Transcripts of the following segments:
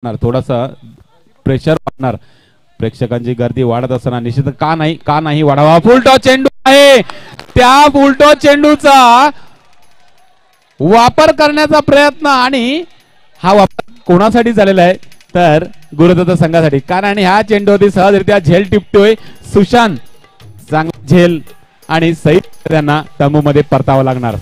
थोडासा प्रेशर वाढणार, प्रेक्षकांची गर्दी वाढत असताना निश्चित का नाही वाढावा. फुलटॉ चेंडू आहे, त्या फुलटॉ चेंडूचा वापर करण्याचा प्रयत्न आणि हा वापर कोणासाठी झालेला आहे तर गुरुदत्त संघासाठी. कारण ह्या चेंडूवरती सहजरित्या झेल टिपतोय सुशांत, चांगला झेल आणि सईद त्यांना तंबू मध्ये परतावं लागणार.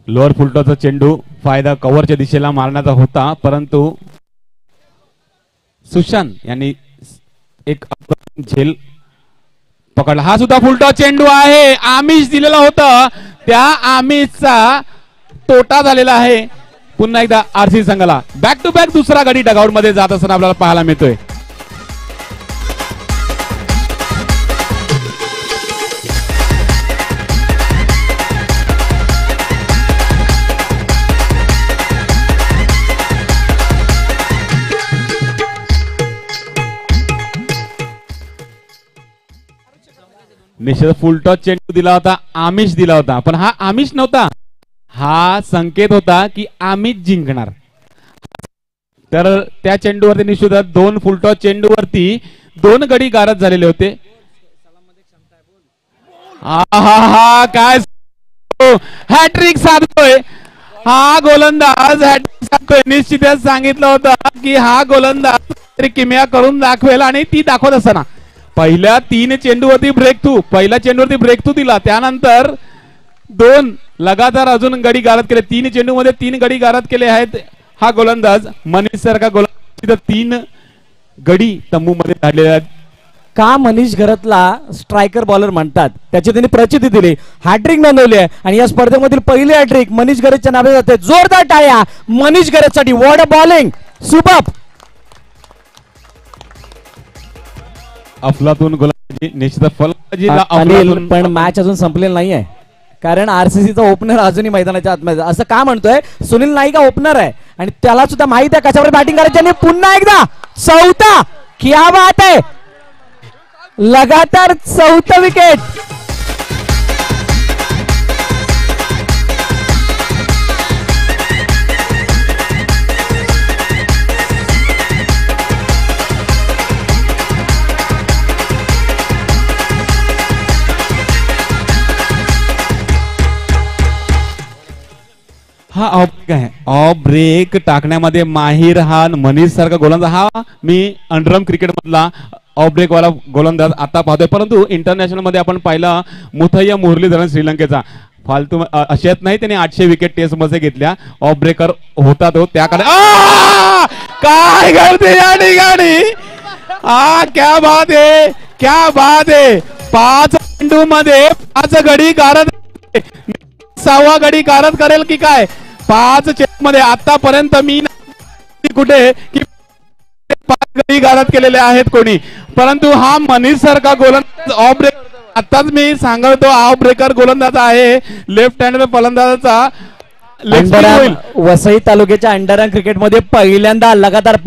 लोअर फुलटॉचा चेंडू फायदा कव्हरच्या दिशेला मारण्याचा होता, परंतु सुशांत यांनी एक झेल पकडला. हा सुद्धा फुलटॉ चेंडू आहे, आमिष दिलेला होता, त्या आमिषचा तोटा झालेला आहे. पुन्हा एकदा आरसी संघाला बॅक टू बॅक दुसरा गडी डगआउट मध्ये जात असताना आपल्याला पाहायला मिळतोय. निश्चित फुलटॉस चेंडू दिला होता, आमिष दिला होता, पण हा आमिष नव्हता, हा संकेत होता की आमिष जिंकणार. तर त्या चेंडूवरती निश्चित दोन फुलटॉस चेंडूवरती दोन गडी गारद झालेले होते. हा काय हॅट्रिक साधतोय हा गोलंदाज, हॅट्रिक साधतोय. निश्चितच सांगितलं होतं की हा गोलंदाज किमया करून दाखवेल आणि ती दाखवत असताना पहिल्या तीन चेंडूवरती पहिल्या चेंडूवरती ब्रेक थ्रू दिला, त्यानंतर दोन लगातार अजून गडी गारद केले. तीन चेंडू मध्ये तीन गडी गारद केले आहेत हा गोलंदाज मनीष सारखा गोलंदाज. तीन गडी तंबू मध्ये धाडलेले आहेत. का मनीष घरतला स्ट्रायकर बॉलर म्हणतात त्याची त्यांनी प्रचिती दिली, हॅट्रिक नोंदवली आहे आणि या स्पर्धेमधील पहिली हॅट्रिक मनीष घरतच्या नावे जाते. जोरदार टाळ्या मनीष घरतसाठी. What a bowling, superb. अफलातून गोलंदाजी निश्चित फलंदाजी. पण मॅच अजून संपलेला नाहीये कारण आरसीसीचा ओपनर अजूनही मैदानाच्या आतमध्ये. असं का म्हणतोय, सुनील नाईक ओपनर आहे आणि त्याला सुद्धा माहित आहे कशावर बॅटिंग करायची. आणि पुन्हा एकदा चौथा, क्या बात आहे, लगातार चौथं विकेट. हा ऑफ ब्रेक आहे, ऑफ ब्रेक टाकण्यामध्ये माहिर हा मनीष सारखा गोलंदाज. हा मी अंडरआर्म क्रिकेट मधला ऑफ ब्रेक वाला गोलंदाज आता पाहतोय, परंतु इंटरनॅशनल मध्ये आपण पाहिला मुथय्या मुरलीधरन श्रीलंकेचा फालतू अशात नाही, त्याने 800 विकेट टेस्ट मध्ये घेतल्या. ऑफ ब्रेकर होता तो त्याकडे. काय करते या ठिकाणी, क्या बात आहे, क्या बात आहे. 5 चेंडू मध्ये 5 गडी गारद, 6वा गडी गारद करेल की काय. 5 चेंडू मध्ये आतापर्यंत मी कुठे की 5 गडी गारद केलेले आहेत कोणी, परंतु हा मनीष सारखा गोलंदाज ऑफ ब्रेक. आताच मी सांगतो ऑफ ब्रेकर गोलंदाज आहे, लेफ्ट हँड फलंदाजाचा. वसई तालुक्याच्या अंडरआर्म क्रिकेट मध्ये पहिल्यांदा लगातार